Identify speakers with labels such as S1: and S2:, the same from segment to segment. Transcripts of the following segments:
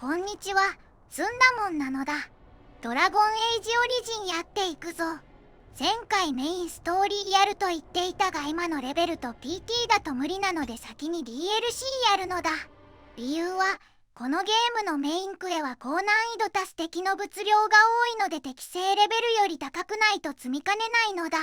S1: こんにちは、ずんだもんなのだ。ドラゴンエイジオリジンやっていくぞ。前回メインストーリーやると言っていたが今のレベルと PT だと無理なので先に DLC やるのだ。理由は、このゲームのメインクエは高難易度足す敵の物量が多いので適正レベルより高くないと積みかねないのだ。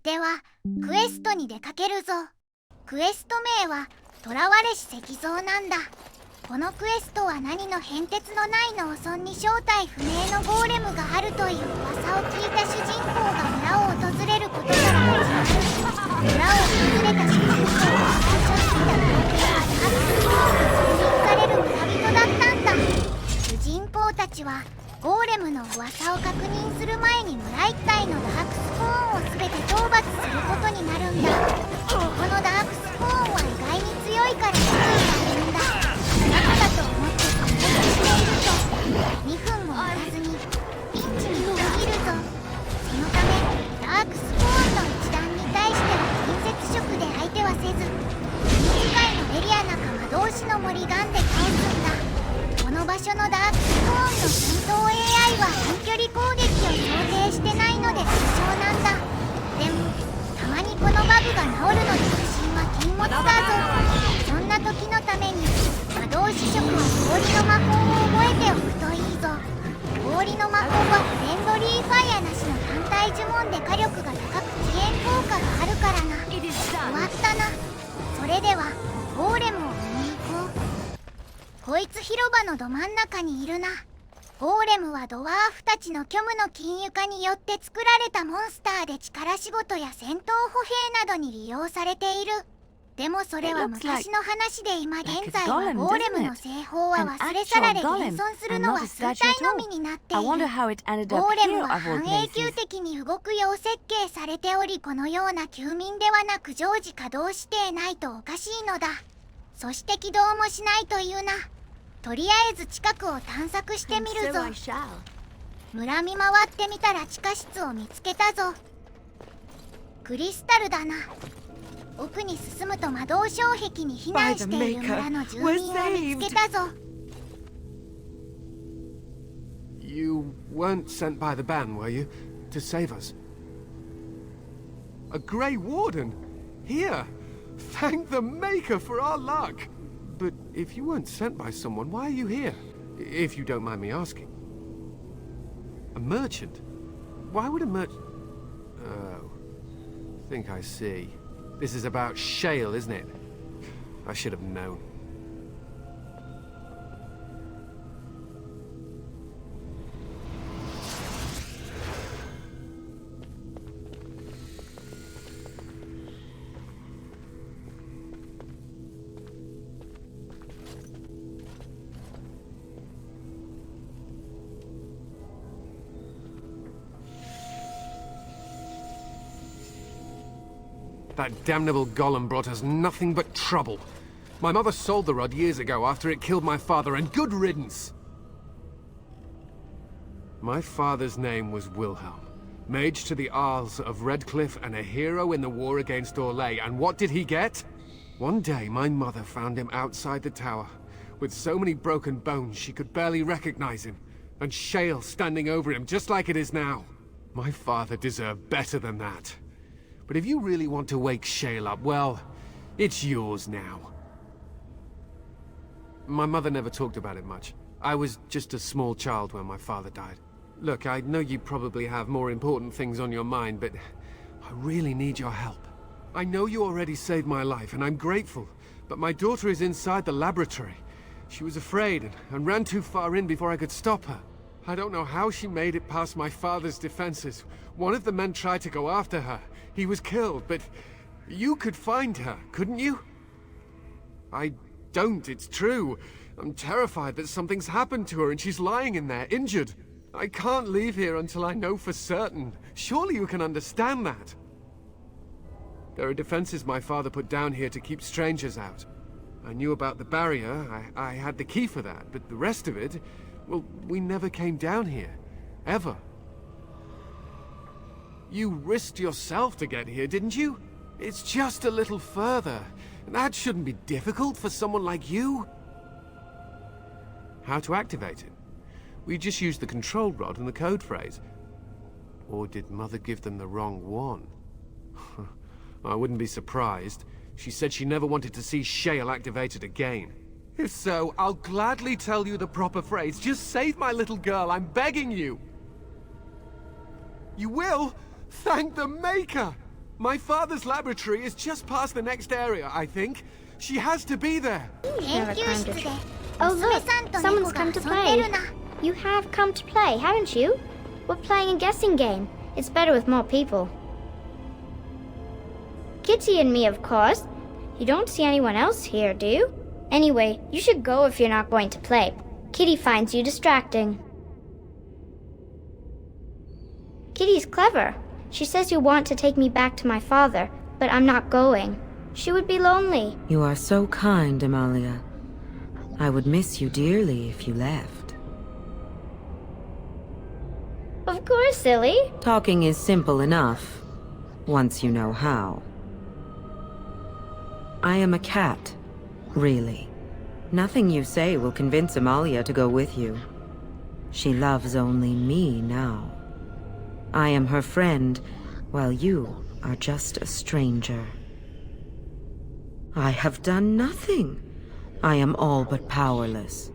S1: では、クエストに出かけるぞ。クエスト名は、囚われし石像なんだ。このクエストは何の変哲のない農村に正体不明のゴーレムがあるという噂を聞いた主人公が村を訪れることから始まる。村を訪れた主人公は最初にいたゴーレムが住民される村人だったんだ。主人公たちはゴーレムの噂を確認する前に村一帯のダークスコーンを全て討伐することになるんだ。このダークスコーンは意外に強いから注意がいるんだ。仲だと思って攻撃していると2分も待たずにピンチに裏切るぞ。そのためダークスコーンの一団に対しては近接触で相手はせず短いのエリア仲間同士の森ガンで倒すんだ。この場所のダークスコーンの戦闘 AI は遠距離攻撃を想定してないので不詳なんだ。でもたまにこのバグが治るので不審は禁物だぞ。そんな時のために魔導士職は氷の魔法を覚えておくといいぞ。氷の魔法はフレンドリーファイアなしの単体呪文で火力が高く遅延効果があるからな。終わったな。それではゴーレムを見に行こう。こいつ広場のど真ん中にいるな。ゴーレムはドワーフたちの虚無の禁輸化によって作られたモンスターで力仕事や戦闘歩兵などに利用されている。でもそれは昔の話で今現在はゴーレムの製法は忘れ去られ現存するのは数体のみになっている。ゴーレムは半永久的に動くよう設計されておりこのような休眠ではなく常時稼働していないとおかしいのだ。そして起動もしないというな。とりあえず近くを探索してみるぞ。村見回ってみたら地下室を見つけたぞ。クリスタルだな。奥に進むと魔導障壁に避難している村の住民を見つけたぞ。
S2: You weren't sent by the ban, were you? To save us? A Grey Warden? Here! Thank the Maker for our luck! But if you weren't sent by someone, why are you here? If you don't mind me asking. A merchant? Why would a merchant... Oh. Think I see. This is about shale, isn't it? I should have known. That damnable golem brought us nothing but trouble. My mother sold the rod years ago after it killed my father, and good riddance! My father's name was Wilhelm, mage to the Isles of Redcliffe and a hero in the war against Orlais, and what did he get? One day my mother found him outside the tower, with so many broken bones she could barely recognize him, and shale standing over him just like it is now. My father deserved better than that. But if you really want to wake shale up, well, it's yours now. My mother never talked about it much. I was just a small child when my father died. Look, I know you probably have more important things on your mind, but I really need your help. I know you already saved my life, and I'm grateful, but my daughter is inside the laboratory. She was afraid and ran too far in before I could stop her. I don't know how she made it past my father's defenses. One of the men tried to go after her. He was killed, but you could find her, couldn't you? I don't, it's true. I'm terrified that something's happened to her and she's lying in there, injured. I can't leave here until I know for certain. Surely you can understand that. There are defenses my father put down here to keep strangers out. I knew about the barrier, I had the key for that, but the rest of it, well, we never came down here. Ever. You risked yourself to get here, didn't you? It's just a little further. That shouldn't be difficult for someone like you. how to activate it. We just used the control rod and the code phrase. Or did Mother give them the wrong one? I wouldn't be surprised. She said she never wanted to see Shale activated again. If so, I'll gladly tell you the proper phrase. Just save my little girl, I'm begging you! You will? Thank the Maker! My father's laboratory is just past the next area, I think. She has to be there.
S1: 研究室で
S3: Oh
S1: 娘
S3: look,
S1: さんと
S3: someone's
S1: 猫が
S3: come to
S1: 遊んでる
S3: play.
S1: な。
S3: You have come to play, haven't you? We're playing a guessing game. It's better with more people. Kitty and me, of course. You don't see anyone else here, do you? Anyway, you should go if you're not going to play. Kitty finds you distracting. Kitty's clever. She says you want to take me back to my father, but I'm not going. She would be lonely.
S4: You are so kind, Amalia. I would miss you dearly if you left.
S3: Of course, silly.
S4: Talking is simple enough, once you know how. I am a cat, really. Nothing you say will convince Amalia to go with you. She loves only me now. I am her friend, while you are just a stranger. I have done nothing. I am all but powerless.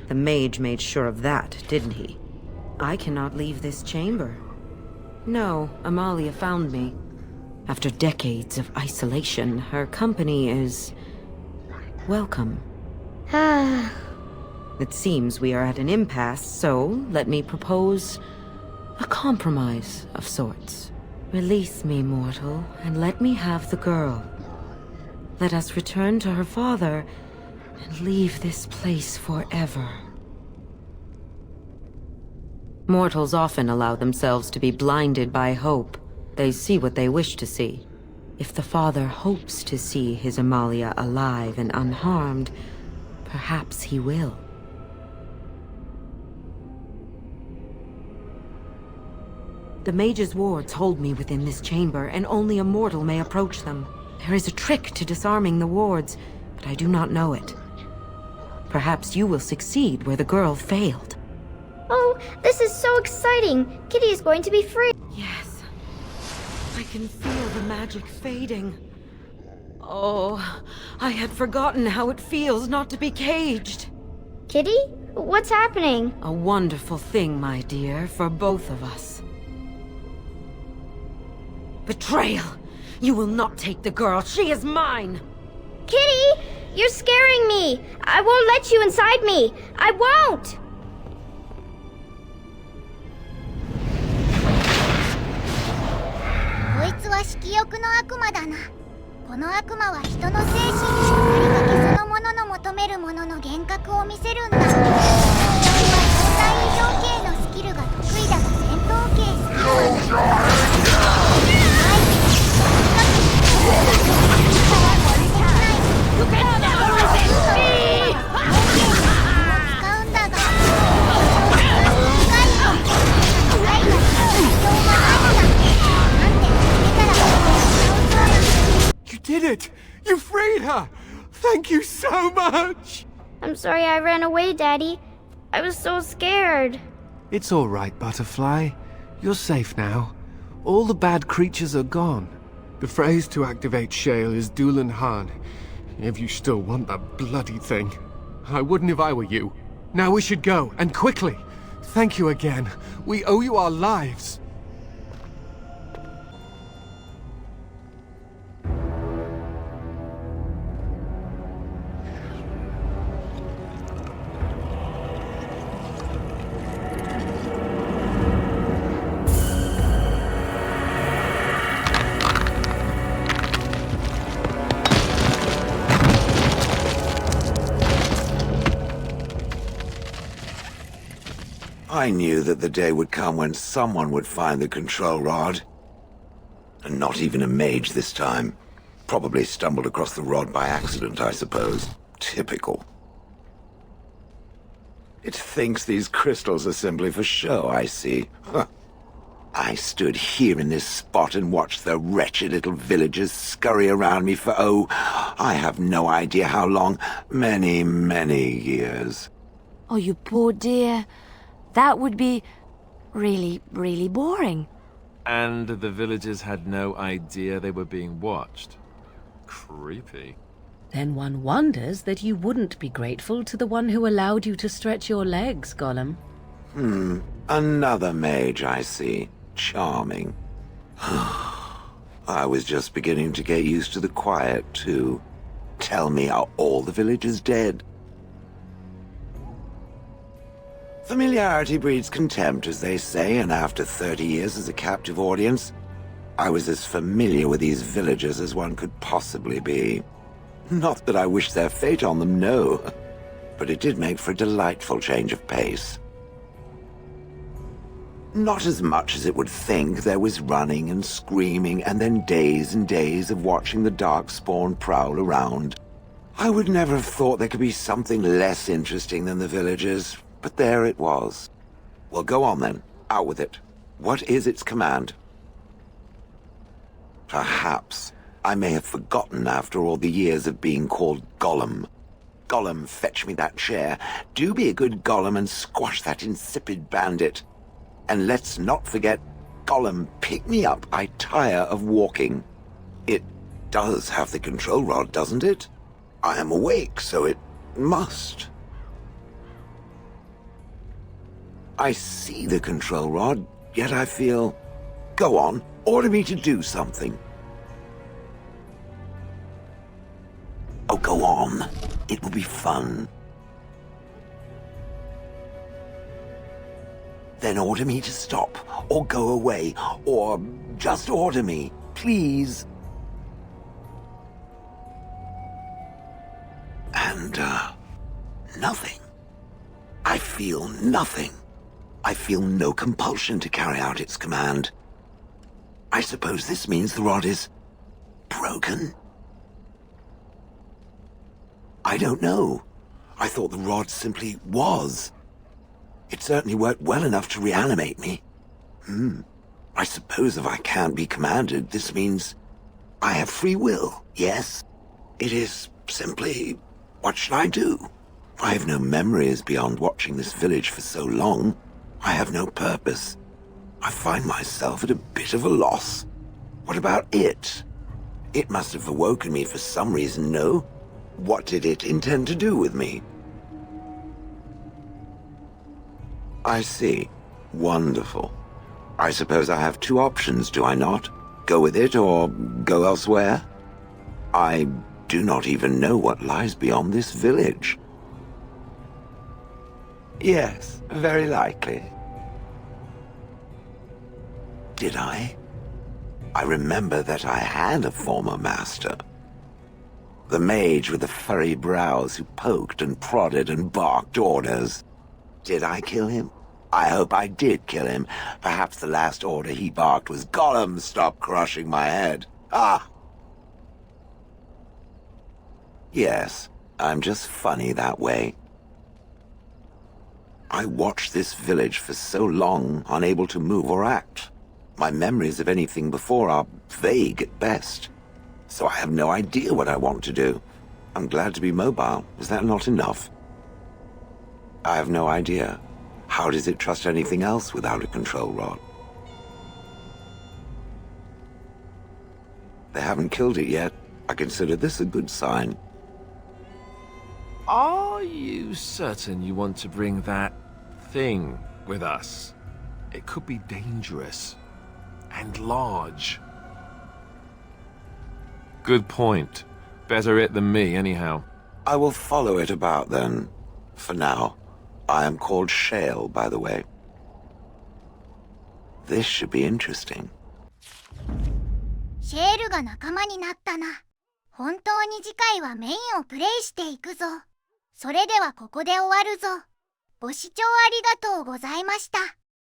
S4: The mage made sure of that, didn't he? I cannot leave this chamber. No, Amalia found me. After decades of isolation, her company is welcome.
S3: Ah,
S4: It seems we are at an impasse, so let me propose a compromise of sorts. Release me, mortal, and let me have the girl. Let us return to her father and leave this place forever. Mortals often allow themselves to be blinded by hope. They see what they wish to see. If the father hopes to see his Amalia alive and unharmed, perhaps he will. The mage's wards hold me within this chamber, and only a mortal may approach them. There is a trick to disarming the wards, but I do not know it. Perhaps you will succeed where the girl failed.
S3: oh, this is so exciting. Kitty is going to be free.
S4: Yes. I can feel the magic fading. Oh, I had forgotten how it feels not to be caged.
S3: Kitty? What's happening?
S4: A wonderful thing, my dear, for both of us. Betrayal! You will not take the girl. She is mine!
S3: Kitty! You're scaring me! I won't let you inside me! I won't!
S1: こいつは色欲の悪魔だな。この悪魔は人の精神に語りかけそのものの求めるものの幻覚を見せるんだ。こいつは状態異常系のスキルが得意だが戦闘系スキルはない。
S2: You did it! You freed her! Thank you so much!
S3: I'm sorry I ran away, Daddy. I was so scared.
S2: It's all right, Butterfly. You're safe now. All the bad creatures are gone. The phrase to activate Shale is Dulan Han, if you still want that bloody thing. I wouldn't if I were you. Now we should go, and quickly. Thank you again. We owe you our lives.
S5: I knew that the day would come when someone would find the control rod. And not even a mage this time. Probably stumbled across the rod by accident, I suppose. Typical. It thinks these crystals are simply for show, I see. Huh. I stood here in this spot and watched the wretched little villagers scurry around me for, oh, I have no idea how long. Many, many years.
S6: Oh, you poor dear. That would be really, really boring.
S7: And the villagers had no idea they were being watched. Creepy.
S8: Then one wonders that you wouldn't be grateful to the one who allowed you to stretch your legs, Gollum.
S5: Another mage, I see. Charming. I was just beginning to get used to the quiet, too. Tell me, are all the villagers dead? Familiarity breeds contempt, as they say, and after 30 years as a captive audience, I was as familiar with these villagers as one could possibly be. Not that I wish their fate on them, no. But it did make for a delightful change of pace. Not as much as it would think. There was running and screaming, and then days and days of watching the Darkspawn prowl around. I would never have thought there could be something less interesting than the villagers, but there it was. Well, go on then. Out with it. What is its command? Perhaps I may have forgotten after all the years of being called Gollum. Gollum, fetch me that chair. Do be a good Gollum and squash that insipid bandit. And let's not forget, Gollum, pick me up. I tire of walking. It does have the control rod, doesn't it? I am awake, so it must. I see the control rod, yet I feel... Go on, order me to do something. Oh, go on. It will be fun. Then order me to stop, or go away, or just order me, please. And, nothing. I feel nothing. I feel no compulsion to carry out its command. I suppose this means the rod is broken? I don't know. I thought the rod simply was. It certainly worked well enough to reanimate me. I suppose if I can't be commanded, this means I have free will, yes? It is simply, what should I do? I have no memories beyond watching this village for so long. I have no purpose. I find myself at a bit of a loss. What about it? It must have awoken me for some reason, no? What did it intend to do with me? I see. Wonderful. I suppose I have two options, do I not? Go with it or go elsewhere? I do not even know what lies beyond this village. Yes, very likely. Did I? I remember that I had a former master. The mage with the furry brows who poked and prodded and barked orders. Did I kill him? I hope I did kill him. Perhaps the last order he barked was, Gollum, stop crushing my head. Ah! Yes, I'm just funny that way. I watched this village for so long, unable to move or act. My memories of anything before are vague at best. So I have no idea what I want to do. I'm glad to be mobile. Is that not enough? I have no idea. How does it trust anything else without a control rod? They haven't killed it yet. I consider this a good sign.
S7: Are you certain you want to bring that thing with us? It could be dangerous and large. Good point. Better it than me, anyhow.
S5: I will follow it about then. For now. I am called Shale, by the way. This should be interesting.
S1: シェールが仲間になったな。本当に次回はメインをプレイしていくぞ。それではここで終わるぞ。ご視聴ありがとうございました。